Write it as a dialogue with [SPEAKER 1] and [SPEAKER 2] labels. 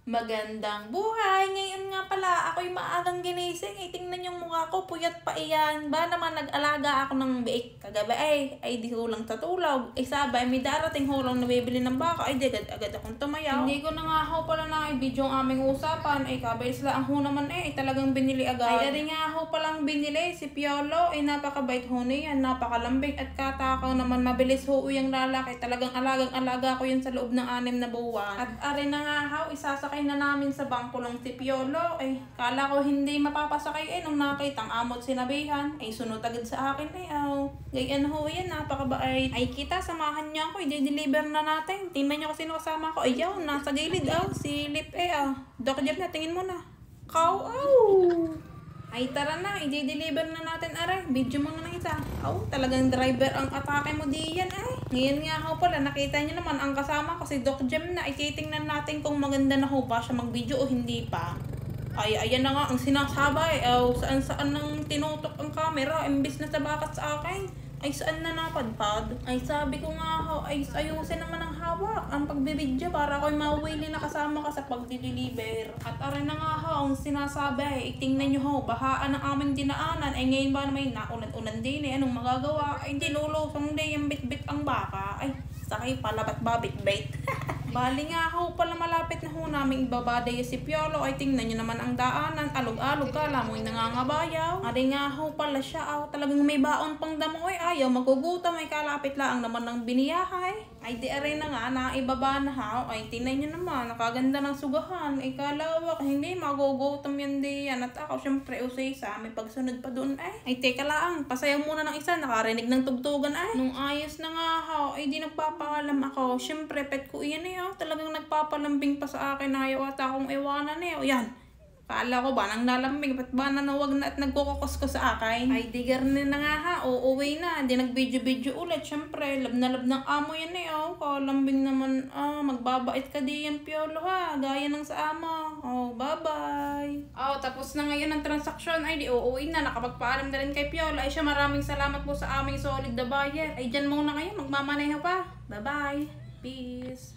[SPEAKER 1] Magandang buhay! Ngayon nga pala, ako'y maagang ginising. Tingnan yung mukha ko, puyat pa iyan. Ba naman nag-alaga ako ng biik kagabi ay di hulang tatulog. Sabay, may darating hulang nabibili ng baka, di agad akong tumayaw. Hindi ko na nga ho pala na i-video ang aming usapan. Kabay sila ang ho naman talagang binili agad. Ari nga ho palang binili, si Piolo, napakabait ho niyan, napakalambing at katakaw naman mabilis ho yung lalaki. Talagang alagang-alaga ko yan sa loob ng 6 na buwan. At ari na nga ho, isasakay na namin sa bangkulong si Piolo. Kala ko hindi mapapasakay nung nakita ang amot sinabihan. Sunod agad sa akin Gayan ho yan, napakabait. Kita, samahan niyo ako, i-deliver na natin. Tingnan niyo kasi kasama ko. Ayaw, nasa gilid si Lip Doc Jeff na, tingin mo na. Tara na, i-deliver na natin video mo na ng isa. Talagang driver ang atake mo diyan Ngayon nga ho pala, nakita niyo naman ang kasama ko si Doc Jem na. Titingnan natin kung maganda na ho ba siya mag-video o hindi pa. Ayan na nga ang sinasabay. Saan nang tinutok ang camera, imbis na tabakat sa akin. Saan na napadpad? Sabi ko nga ho, ayusin naman ang hawak ang pagbibidyo para ako'y mawili na kasama ka sa pagdi-deliver. At aray na nga ho, ang sinasabi, tingnan nyo ho, bahaan ang aming dinaanan. Ngayon ba naman naulan-ulan din anong magagawa? Hindi lulusong din yung bit-bit ang baka. Sakay pala ba't babit-bait? Bali nga ho pala, malapit na ho namin ibabaday si Piolo. Tingnan nyo naman ang daanan, alog-alog, kala mo'y nangangabayaw. Ari nga ho pala siya, talagang may baon pang damo ayaw magugutom, kalapit lang naman ng biniyahay. Di aray na nga, naibaba na ha. Tingnan nyo naman, nakaganda ng sugahan. Kalawak, hindi magugutom yan diyan. At ako syempre usay-sa, may pagsunod pa doon teka lang, pasayaw muna ng isa, nakarinig ng tugtugan Nung ayos na nga ha, di nagpapakalam ako. Syempre pet ko iyan talagang nagpapalambing pa sa akin, ayaw ata akong iwanan yan. Kala ko ba nang nalambing, ba't ba nanawag na at nagkukukos ko sa akin? Digar na nga ha, uuwi na, di nag-video ulit. Syempre, lab na lab ng amo yan kalambing naman, magbabait ka diyan Piolo ha, gaya ng sa amo. Bye-bye. Tapos na ngayon ang transaksyon, di uuwi na, nakapagpaalam na rin kay Piolo. Siya, maraming salamat po sa aming solid na buyer. Dyan muna kayo, magmamaneho pa. Bye-bye. Peace.